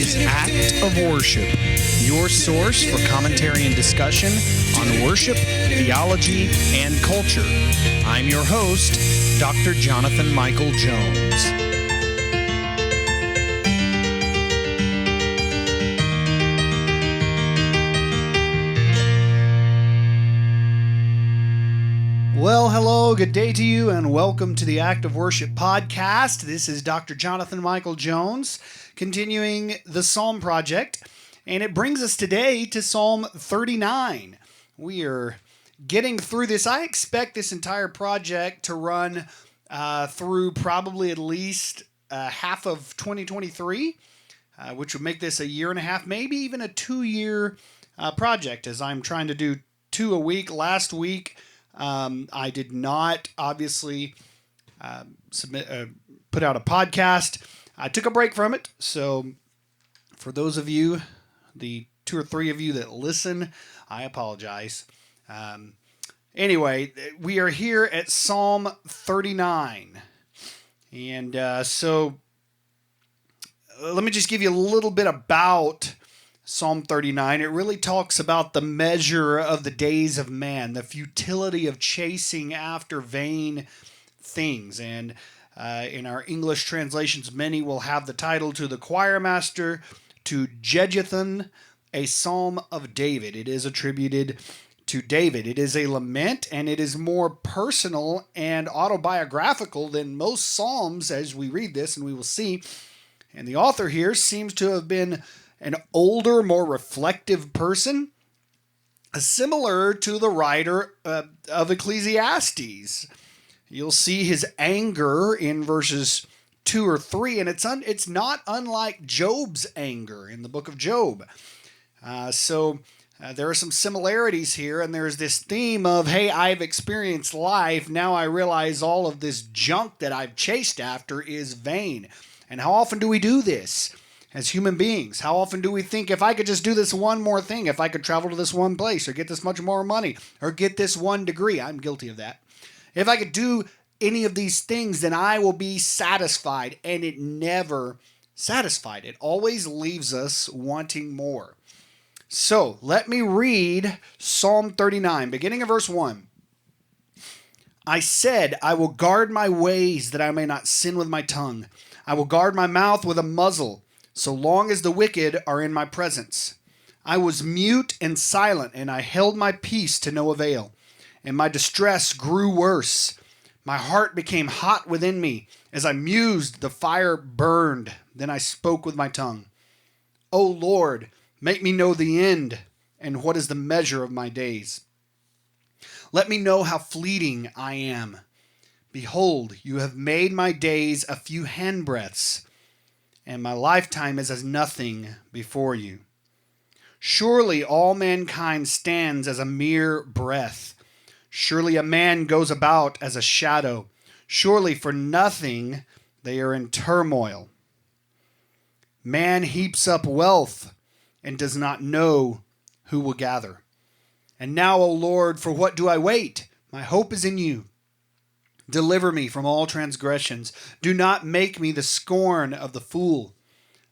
is Act of Worship, your source for commentary and discussion on worship, theology, and culture. I'm your host, Dr. Jonathan Michael Jones. Well, hello, good day to you, and welcome to the Act of Worship podcast. This is Dr. Jonathan Michael Jones, continuing the Psalm Project, and it brings us today to Psalm 39. We are getting through this. I expect this entire project to run through probably at least half of 2023, which would make this a year and a half, maybe even a 2-year project, as I'm trying to do 2 a week. Last week, I did not obviously put out a podcast. I took a break from it. So for those of you, the 2 or 3 of you that listen, I apologize. Anyway, we are here at Psalm 39. And so let me just give you a little bit about Psalm 39. It really talks about the measure of the days of man, the futility of chasing after vain things. And in our English translations, many will have the title "To the Choir Master, to Jeduthun, a Psalm of David." It is attributed to David. It is a lament, and it is more personal and autobiographical than most psalms as we read this, and we will see. And the author here seems to have been an older, more reflective person, similar to the writer of Ecclesiastes. You'll see his anger in verses 2 or 3, and it's not unlike Job's anger in the book of Job. So there are some similarities here, and there's this theme of, hey, I've experienced life, now I realize all of this junk that I've chased after is vain. And how often do we do this? As human beings, how often do we think, if I could just do this one more thing, if I could travel to this one place, or get this much more money, or get this one degree? I'm guilty of that. If I could do any of these things, then I will be satisfied. And it never satisfied. It always leaves us wanting more. So let me read Psalm 39, beginning of verse 1. I said, I will guard my ways that I may not sin with my tongue. I will guard my mouth with a muzzle, so long as the wicked are in my presence. I was mute and silent, and I held my peace to no avail. And my distress grew worse. My heart became hot within me. As I mused, the fire burned. Then I spoke with my tongue. O Lord, make me know the end, and what is the measure of my days. Let me know how fleeting I am. Behold, you have made my days a few handbreadths, and my lifetime is as nothing before you. Surely all mankind stands as a mere breath. Surely a man goes about as a shadow. Surely for nothing they are in turmoil. Man heaps up wealth and does not know who will gather. And now, O Lord, for what do I wait? My hope is in you. Deliver me from all transgressions. Do not make me the scorn of the fool.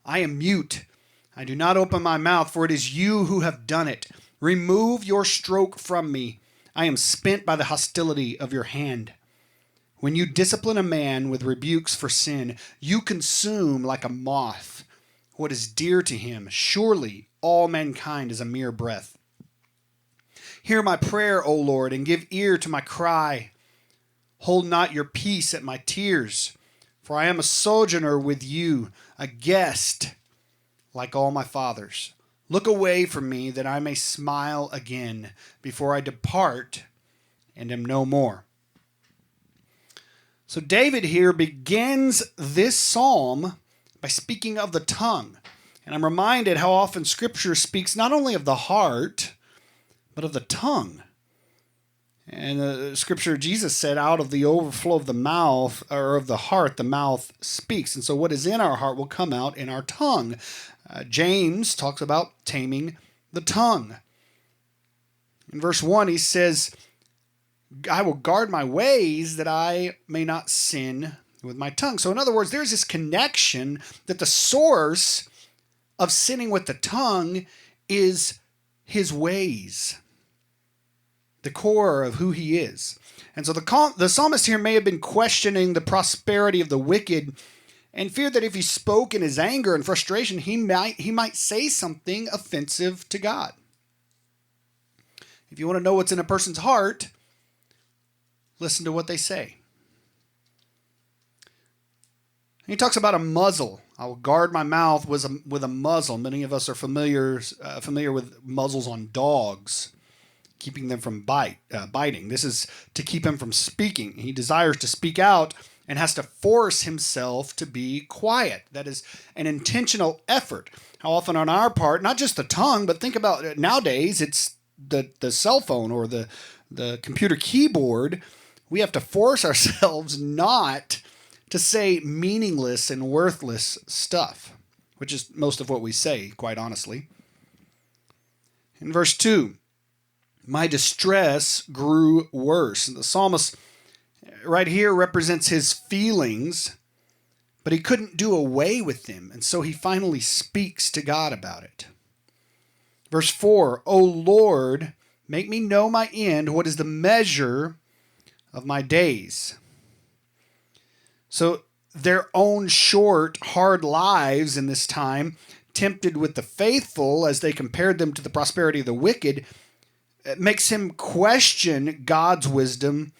I am mute. I do not open my mouth, for it is you who have done it. Remove your stroke from me. I am spent by the hostility of your hand. When you discipline a man with rebukes for sin, you consume like a moth what is dear to him. Surely all mankind is a mere breath. Hear my prayer, O Lord, and give ear to my cry. Hold not your peace at my tears, for I am a sojourner with you, a guest like all my fathers. Look away from me that I may smile again before I depart and am no more. So David here begins this psalm by speaking of the tongue. And I'm reminded how often Scripture speaks not only of the heart, but of the tongue. And Scripture, Jesus said, out of the overflow of the mouth, or of the heart, the mouth speaks. And so what is in our heart will come out in our tongue. James talks about taming the tongue. In verse 1, he says, I will guard my ways that I may not sin with my tongue. So in other words, there's this connection that the source of sinning with the tongue is his ways, the core of who he is. And so the psalmist here may have been questioning the prosperity of the wicked and feared that if he spoke in his anger and frustration, he might say something offensive to God. If you want to know what's in a person's heart, listen to what they say. He talks about a muzzle. I will guard my mouth with a muzzle. Many of us are familiar with muzzles on dogs, keeping them from biting. This is to keep him from speaking. He desires to speak out and has to force himself to be quiet. That is an intentional effort. How often on our part, not just the tongue, but think about it, nowadays, it's the cell phone or the computer keyboard. We have to force ourselves not to say meaningless and worthless stuff, which is most of what we say, quite honestly. In verse 2, my distress grew worse. And the psalmist right here represents his feelings, but he couldn't do away with them, and so he finally speaks to God about it. Verse 4, O Lord, make me know my end. What is the measure of my days? So their own short, hard lives in this time, tempted with the faithful as they compared them to the prosperity of the wicked, it makes him question God's wisdom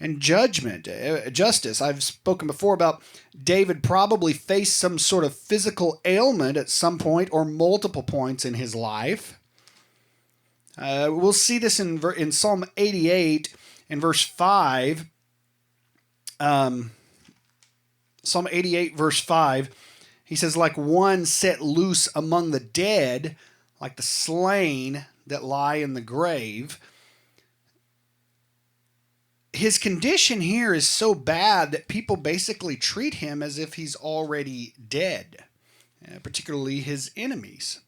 and justice. I've spoken before about David probably faced some sort of physical ailment at some point or multiple points in his life. We'll see this in Psalm 88 in verse 5. Psalm 88 verse 5, he says, like one set loose among the dead, like the slain that lie in the grave. His condition here is so bad that people basically treat him as if he's already dead, particularly his enemies.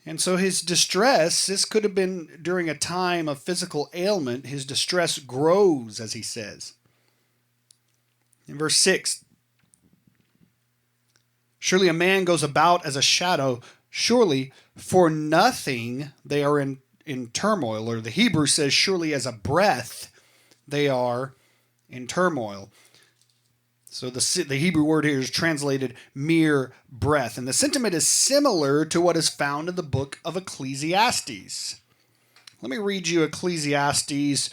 And so his distress, this could have been during a time of physical ailment, his distress grows, as he says. In verse 6, surely a man goes about as a shadow, surely for nothing they are in turmoil. Or the Hebrew says, surely as a breath they are in turmoil. So the Hebrew word here is translated mere breath. And the sentiment is similar to what is found in the book of Ecclesiastes. Let me read you Ecclesiastes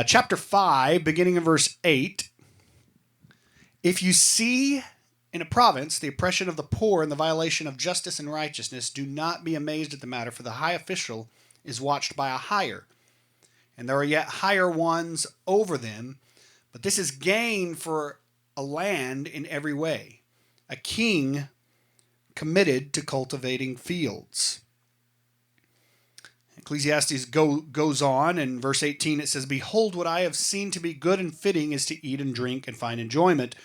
chapter 5, beginning in verse 8. If you see in a province the oppression of the poor and the violation of justice and righteousness, do not be amazed at the matter, for the high official is watched by a higher, and there are yet higher ones over them. But this is gain for a land in every way, a king committed to cultivating fields. Ecclesiastes goes on, in verse 18 it says, behold, what I have seen to be good and fitting is to eat and drink and find enjoyment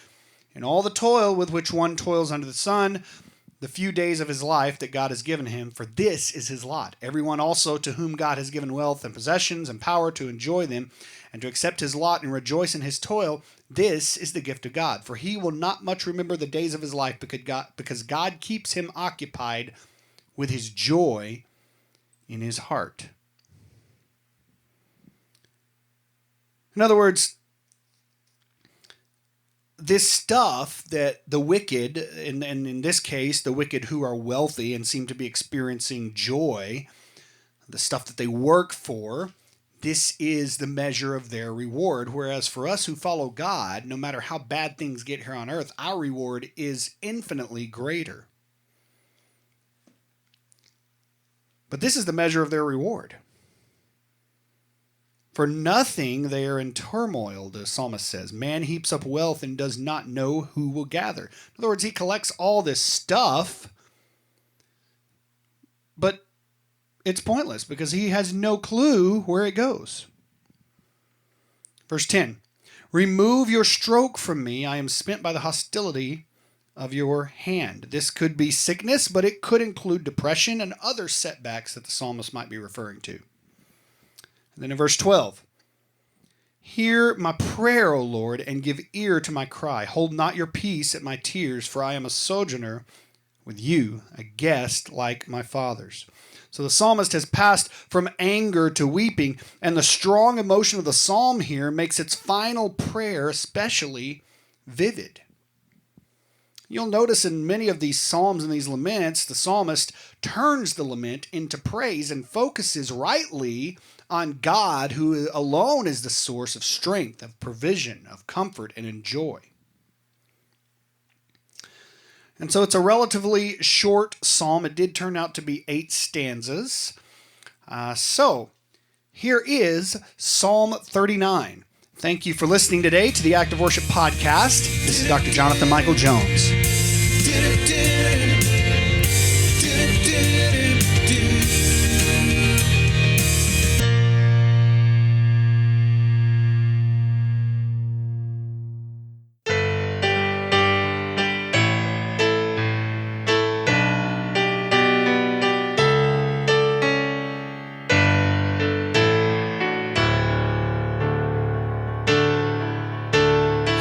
in all the toil with which one toils under the sun, the few days of his life that God has given him, for this is his lot. Everyone also to whom God has given wealth and possessions and power to enjoy them and to accept his lot and rejoice in his toil, this is the gift of God. For he will not much remember the days of his life because God keeps him occupied with his joy in his heart. In other words, this stuff that the wicked, and in this case, the wicked who are wealthy and seem to be experiencing joy, the stuff that they work for, this is the measure of their reward. Whereas for us who follow God, no matter how bad things get here on earth, our reward is infinitely greater. But this is the measure of their reward. For nothing they are in turmoil, the psalmist says. Man heaps up wealth and does not know who will gather. In other words, he collects all this stuff, but it's pointless because he has no clue where it goes. Verse 10, remove your stroke from me. I am spent by the hostility of your hand. This could be sickness, but it could include depression and other setbacks that the psalmist might be referring to. And then in verse 12, hear my prayer, O Lord, and give ear to my cry. Hold not your peace at my tears, for I am a sojourner with you, a guest like my fathers. So the psalmist has passed from anger to weeping, and the strong emotion of the psalm here makes its final prayer especially vivid. You'll notice in many of these psalms and these laments, the psalmist turns the lament into praise and focuses rightly on God, who alone is the source of strength, of provision, of comfort, and in joy. And so it's a relatively short psalm. It did turn out to be 8 stanzas. So here is Psalm 39. Thank you for listening today to the Active Worship Podcast. This is Dr. Jonathan Michael Jones.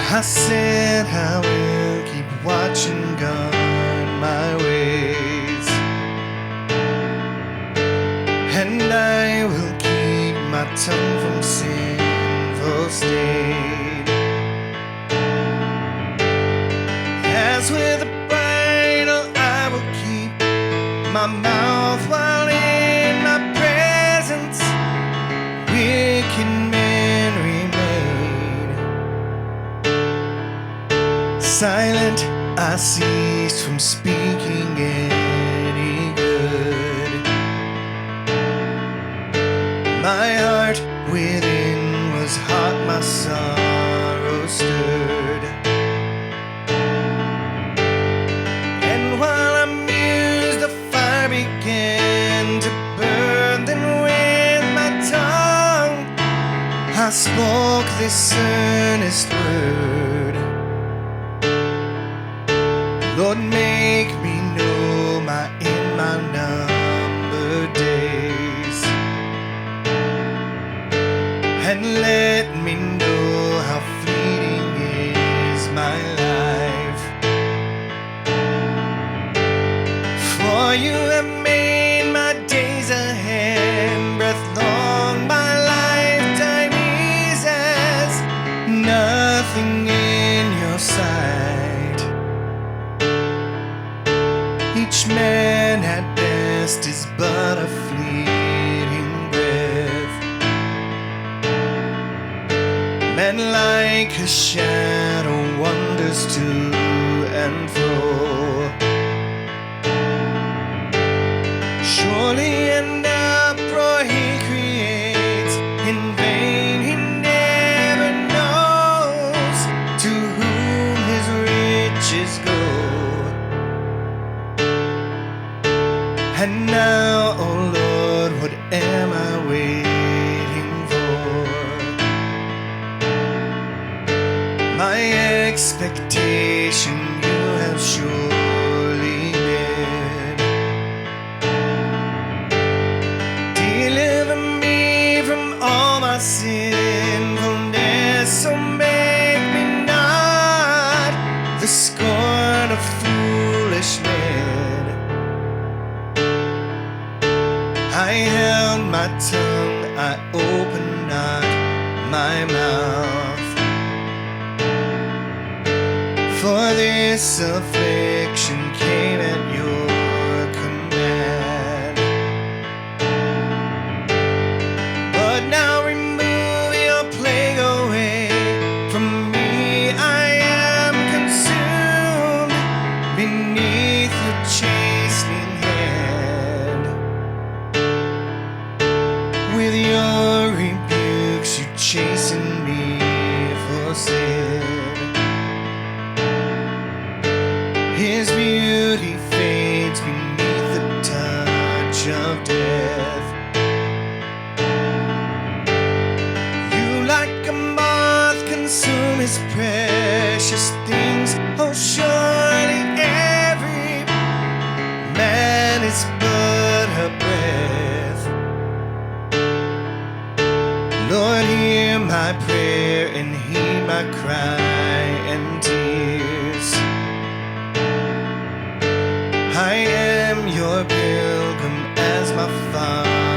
I said I will keep watching, guard my ways, and I will keep my tongue from sinful stain. As with a bridle I will keep my mouth while in my presence wicked men remain. Silent, I ceased from speaking any good. My heart within was hot, my sorrow stirred. And while I mused, the fire began to burn. Then with my tongue I spoke this earnest word: Lord, make me know in my numbered days, and let me know how fleeting is my life. For you have made my days a handbreadth long, my lifetime is as nothing in your sight. Each man at best is but a fleeting breath. Man like a shadow wanders to and fro. Surely an uproar he creates, in vain he never knows to whom his riches go. And now, oh Lord, what am I waiting for? My expectation you have surely met. Deliver me from all my sinfulness, so make me not the scorn of foolish men. I held my tongue, I opened not my mouth, for this affliction came at your command. But now remove your plague away from me, I am consumed beneath your chastening hand. With your rebukes you chasten me for sin. His beauty fades beneath the touch of death. You like a moth consume his precious things. Oh, surely every man is but a breath. Lord, hear my prayer and heed my cry and tears. I am your pilgrim as my father.